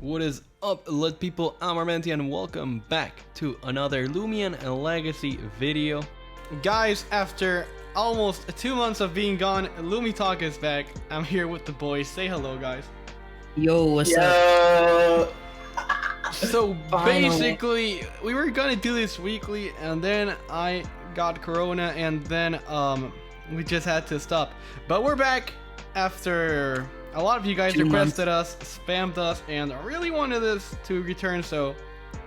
What is up, lit people? I'm Armenti and welcome back to another Loomian Legacy video. Guys, after almost 2 months of being gone, LoomiTalk is back. I'm here with the boys. Say hello, guys. Yo, what's up? So basically, we were gonna do this weekly, and then I got corona, and then we just had to stop. But we're back after a lot of you guys requested us, spammed us, and really wanted this to return, so,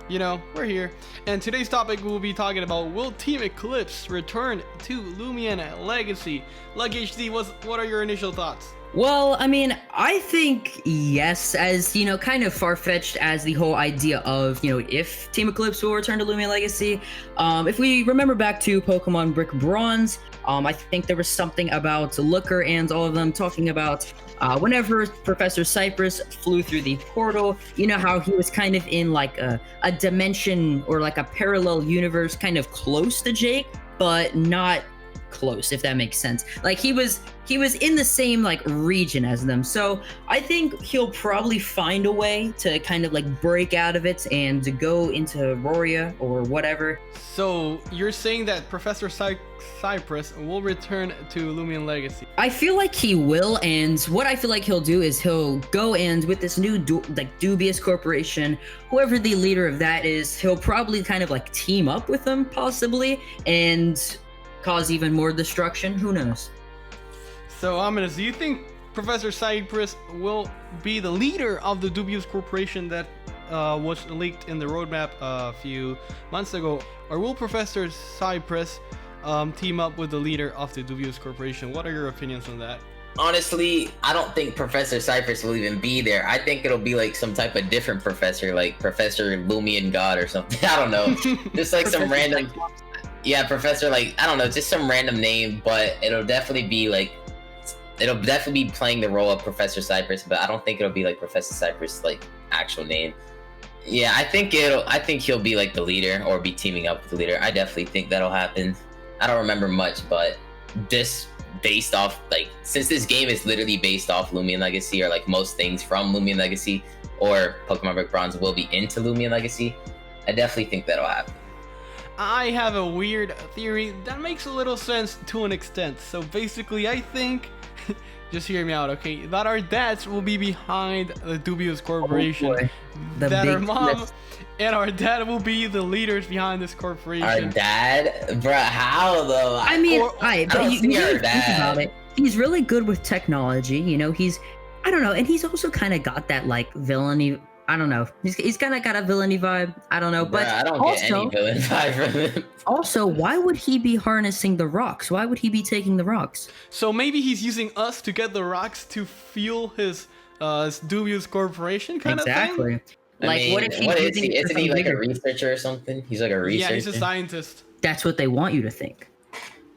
you know, we're here. And today's topic, we'll be talking about, will Team Eclipse return to Loomian Legacy? Like HD, what are your initial thoughts? Well, I mean, I think yes, as, you know, kind of far-fetched as the whole idea of, you know, if Team Eclipse will return to Loomian Legacy. If we remember back to Pokemon Brick Bronze, I think there was something about Looker and all of them talking about whenever Professor Cyprus flew through the portal, you know how he was kind of in like a dimension or like a parallel universe kind of close to Jake, but not close, if that makes sense. Like he was in the same like region as them. So I think he'll probably find a way to kind of like break out of it and to go into Roria or whatever. So you're saying that Professor Cyprus will return to Loomian Legacy? I feel like he will, and what I feel like he'll do is he'll go and with this new Dubious corporation, whoever the leader of that is, he'll probably kind of like team up with them possibly and cause even more destruction. Who knows? So Ominous, do you think Professor Cyprus will be the leader of the Dubious corporation that was leaked in the roadmap a few months ago, or will Professor Cyprus team up with the leader of the Dubious corporation? What are your opinions on that? Honestly, I don't think Professor Cyprus will even be there. I think it'll be like some type of different professor, like Professor Loomian God or something. I don't know. Just like some random... Yeah, Professor, like, I don't know, just some random name, but it'll definitely be like... It'll definitely be playing the role of Professor Cyprus, but I don't think it'll be like Professor Cyprus' like actual name. Yeah, I think he'll be like the leader or be teaming up with the leader. I definitely think that'll happen. I don't remember much, but just based off, like, since this game is literally based off Loomian Legacy, or like most things from Loomian Legacy or Pokemon Brick Bronze will be into Loomian Legacy, I definitely think that'll happen. I have a weird theory that makes a little sense to an extent. So basically, I think, just hear me out, okay, that our dads will be behind the Dubious corporation. Oh, that our mom and our dad will be the leaders behind this corporation. Our dad? Bruh, how though? I mean, I don't see our dad. Think about it. He's really good with technology, you know, I don't know, and he's also kind of got that like villainy, I don't know. He's kind of got a villainy vibe. I don't know, but I don't get any villain vibe from him. Also, why would he be harnessing the rocks? Why would he be taking the rocks? So maybe he's using us to get the rocks to fuel his Dubious corporation kind of thing? Exactly. Like, what if he's using it? Isn't he like a researcher or something? He's like a researcher. Yeah, he's a scientist. That's what they want you to think.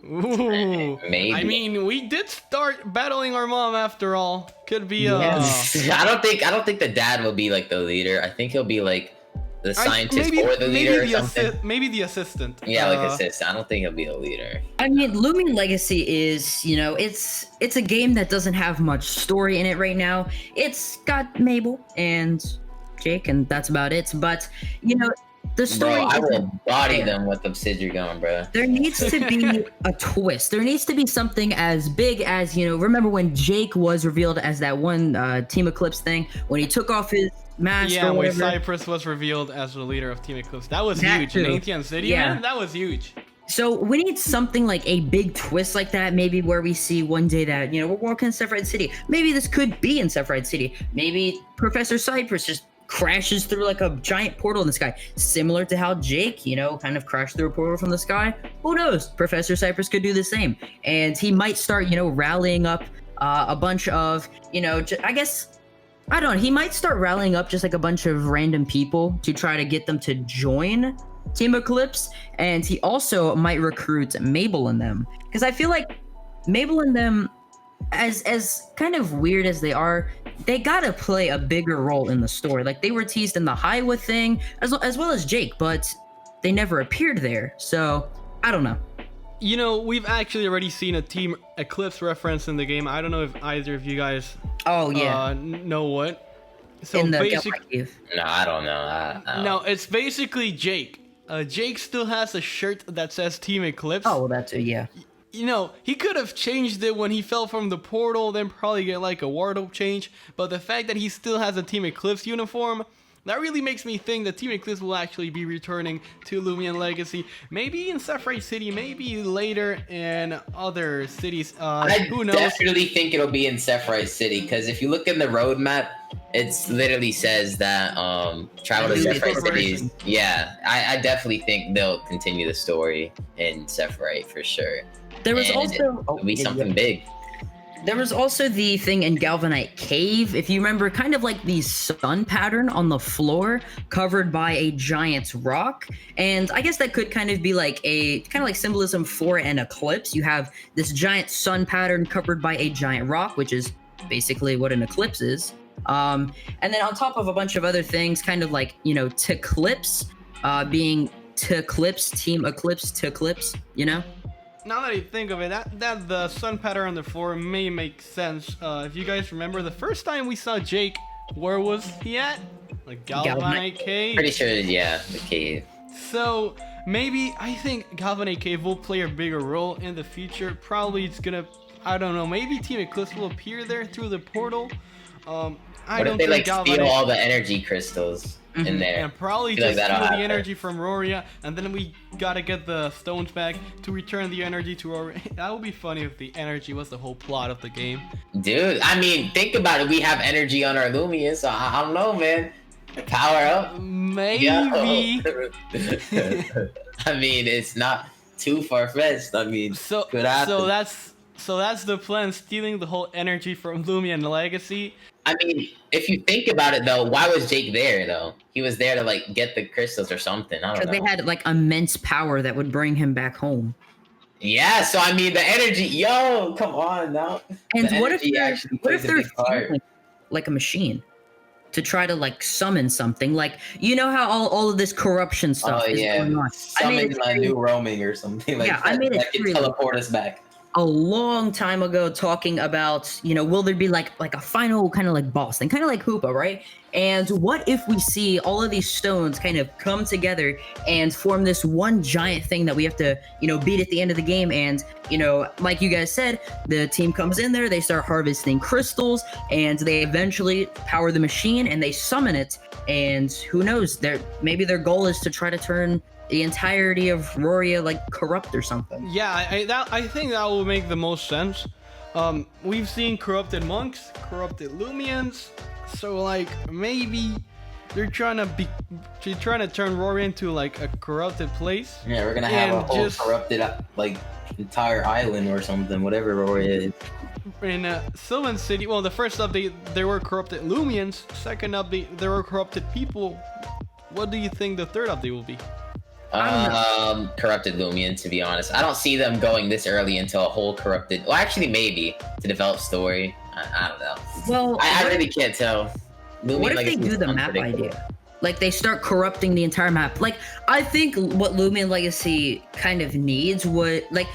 Ooh, maybe. I mean, we did start battling our mom after all. Could be Yes. I don't think the dad will be like the leader. I think he'll be like the scientist or the leader or something. Maybe the assistant. Yeah, like assistant. I don't think he'll be a leader. I mean, Loomian Legacy is, you know, it's a game that doesn't have much story in it right now. It's got Mabel and Jake, and that's about it. But, you know, the story. Bro, I will body them with Obsidian, bro. There needs to be a twist. There needs to be something as big as, you know, remember when Jake was revealed as that one Team Eclipse thing, when he took off his mask? Yeah, or when whatever. Cyprus was revealed as the leader of Team Eclipse. That was huge. In Ancient City, man, that was huge. So we need something like a big twist like that, maybe where we see one day that, you know, we're walking in Sephiroth City. Maybe this could be in Sephiroth City. Maybe Professor Cyprus just crashes through like a giant portal in the sky, similar to how Jake, you know, kind of crashed through a portal from the sky. Who knows? Professor Cyprus could do the same, and he might start, you know, rallying up a bunch of, you know, I guess, I don't know, he might start rallying up just like a bunch of random people to try to get them to join Team Eclipse, and he also might recruit Mabel and them, because I feel like Mabel and them, as kind of weird as they are, they gotta play a bigger role in the story. Like, they were teased in the Highwa thing, as well as Jake, but they never appeared there. So, I don't know. You know, we've actually already seen a Team Eclipse reference in the game. I don't know if either of you guys know what. So in the basic. Galvanite cave. No, I don't know. I don't. No, it's basically Jake. Jake still has a shirt that says Team Eclipse. Oh, well, that's yeah. You know, he could have changed it when he fell from the portal, then probably get like a wardrobe change. But the fact that he still has a Team Eclipse uniform, that really makes me think that Team Eclipse will actually be returning to Loomian Legacy. Maybe in Sephiroth City, maybe later in other cities. Who knows? I definitely think it'll be in Sephiroth City, because if you look in the roadmap, it literally says that travel to Sephiroth City. Yeah, I definitely think they'll continue the story in Sephiroth for sure. There was And also it'll be something big. There was also the thing in Galvanite Cave, if you remember, kind of like the sun pattern on the floor covered by a giant rock. And I guess that could kind of be like a kind of like symbolism for an eclipse. You have this giant sun pattern covered by a giant rock, which is basically what an eclipse is. And then on top of a bunch of other things, kind of like, you know, T'Clipse, being T'Clipse, Team Eclipse, T'Clipse, you know? Now that you think of it, that the sun pattern on the floor may make sense. If you guys remember, the first time we saw Jake, where was he at? Like Galvanite Cave? Pretty sure, yeah, the cave. So maybe I think Galvanite Cave will play a bigger role in the future. Probably it's gonna, I don't know, maybe Team Eclipse will appear there through the portal. What if they like steal all the energy crystals in there? And probably just steal the energy from Roria, and then we gotta get the stones back to return the energy to Roria. That would be funny if the energy was the whole plot of the game. Dude, I mean, think about it. We have energy on our Loomian, so I don't know, man. Power up. Maybe. I mean, it's not too far-fetched. I mean, could happen. So that's the plan, stealing the whole energy from Loomian Legacy. I mean, if you think about it, though, why was Jake there, though? He was there to, like, get the crystals or something. I don't know. Because they had, like, immense power that would bring him back home. Yeah, so, I mean, the energy... Yo, come on, now. And what if they're feeling like a machine? To try to, like, summon something. Like, you know how all of this corruption stuff is going on. Summon a new roaming or something like that. That can teleport us back. A long time ago, talking about, you know, will there be like a final kind of like boss thing, kind of like Hoopa, right? And what if we see all of these stones kind of come together and form this one giant thing that we have to, you know, beat at the end of the game? And, you know, like you guys said, the team comes in there, they start harvesting crystals, and they eventually power the machine and they summon it. And who knows, maybe their goal is to try to turn the entirety of Roria like corrupt or something. Yeah, I think that will make the most sense. We've seen corrupted monks, corrupted Loomians, so like maybe they're trying to turn Roria into like a corrupted place. Yeah, we're gonna have a whole corrupted like entire island or something, whatever Roria is. In Sylvan City, well, the first update there were corrupted Loomians. Second update there were corrupted people. What do you think the third update will be? Corrupted Loomian, to be honest. I don't see them going this early into a whole corrupted... Well, actually, maybe. To develop story. I don't know. Well... I really can't tell. Loomian, what if they do the map idea? Like, they start corrupting the entire map. Like, I think what Loomian Legacy kind of needs would... Like,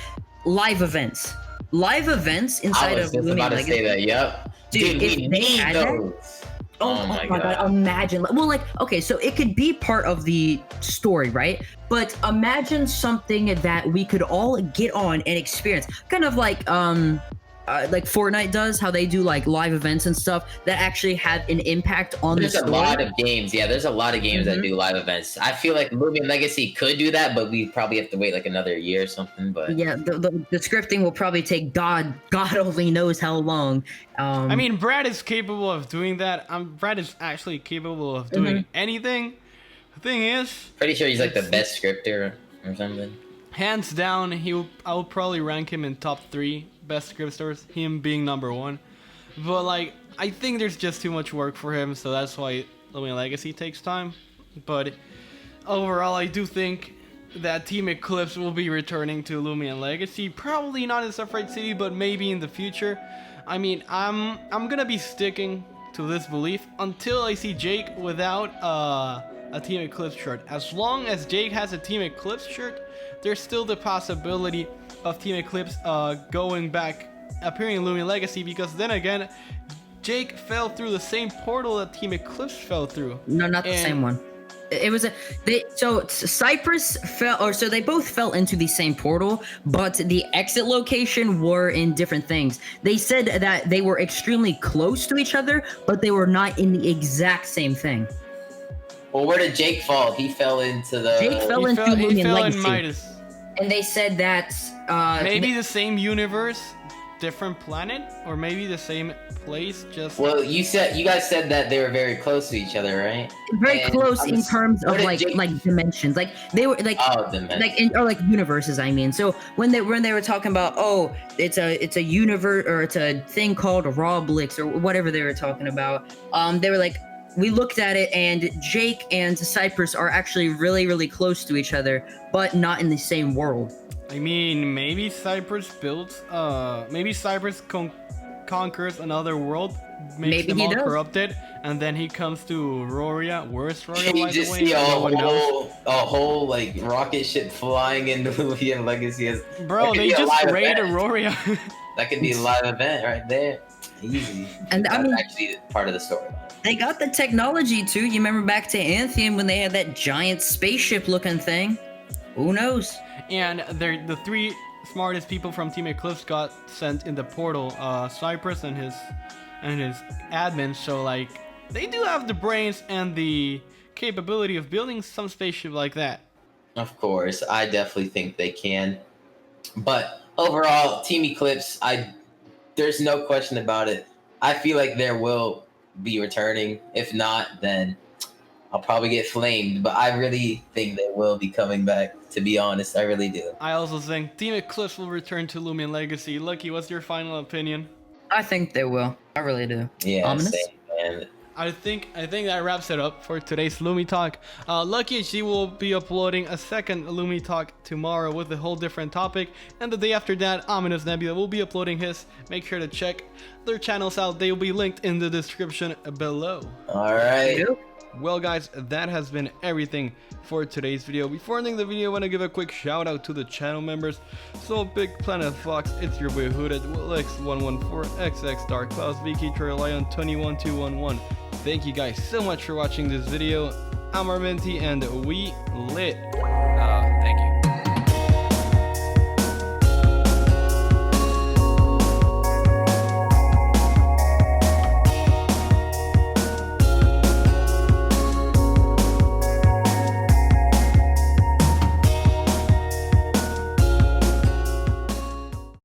live events. Live events inside of Loomian Legacy. I was just about to say that, yep. Dude, we need those. Oh my god, imagine. Well, like, okay, so it could be part of the story, right? But imagine something that we could all get on and experience. Kind of like Fortnite does, how they do like live events and stuff that actually have an impact on the story. There's a lot of games. Yeah, there's a lot of games that do live events. I feel like Loomian Legacy could do that, but we probably have to wait like another year or something. But yeah, the scripting will probably take God only knows how long. I mean, Brad is capable of doing that. Brad is actually capable of doing anything. The thing is, pretty sure he's like the best scripter or something. Hands down, I will probably rank him in top 3 best scripters, him being number 1. But like, I think there's just too much work for him, so that's why Loomian Legacy takes time. But overall, I do think that Team Eclipse will be returning to Loomian Legacy. Probably not in Sephiroth City, but maybe in the future. I mean, I'm gonna be sticking to this belief until I see Jake without a Team Eclipse shirt. As long as Jake has a Team Eclipse shirt, there's still the possibility of Team Eclipse going back, appearing in Loomian Legacy, because then again, Jake fell through the same portal that Team Eclipse fell through. No, not the same one. It was Cyprus fell, or so they both fell into the same portal, but the exit location were in different things. They said that they were extremely close to each other, but they were not in the exact same thing. Well, where did Jake fall? He fell into the. Jake fell into Loomian Legacy. In Midas. And they said that maybe the same universe, different planet, or maybe the same place. Just well, you guys said that they were very close to each other, right? Very close in terms of like dimensions. Like they were like like universes. I mean, so when they were talking about it's a universe or it's a thing called Roblix or whatever they were talking about. They were like. We looked at it, and Jake and Cyprus are actually really, really close to each other, but not in the same world. I mean, maybe Cyprus builds. Maybe Cyprus conquers another world, makes them all corrupted, and then he comes to Roria. Where's Roria? Can you just see a whole like rocket ship flying into Loomian Legacy? Bro, they just raided Roria. That could be a live event right there. Easy. And that's actually part of the story. They got the technology too. You remember back to Anthium when they had that giant spaceship looking thing? Who knows? And the three smartest people from Team Eclipse got sent in the portal. Cyprus and his admin. So like they do have the brains and the capability of building some spaceship like that. Of course, I definitely think they can. But overall, Team Eclipse, there's no question about it. I feel like there will be returning. If not, then I'll probably get flamed. But I really think they will be coming back, to be honest. I really do. I also think Team Eclipse will return to Loomian Legacy. Lucky, what's your final opinion? I think they will. I really do. Yeah, same, man. I think that wraps it up for today's LoomiTalk. Lucky HD will be uploading a second LoomiTalk tomorrow with a whole different topic, and the day after that, Ominous Nebula will be uploading his. Make sure to check their channels out. They will be linked in the description below. All right. Well, guys, that has been everything for today's video. Before ending the video, I want to give a quick shout out to the channel members. So, Big Planet Fox, It's Your Boy Hooded, X114, XX Dark Clouds, Vicky Trail Lion, 21211. Thank you guys so much for watching this video. I'm Armenti, and we lit.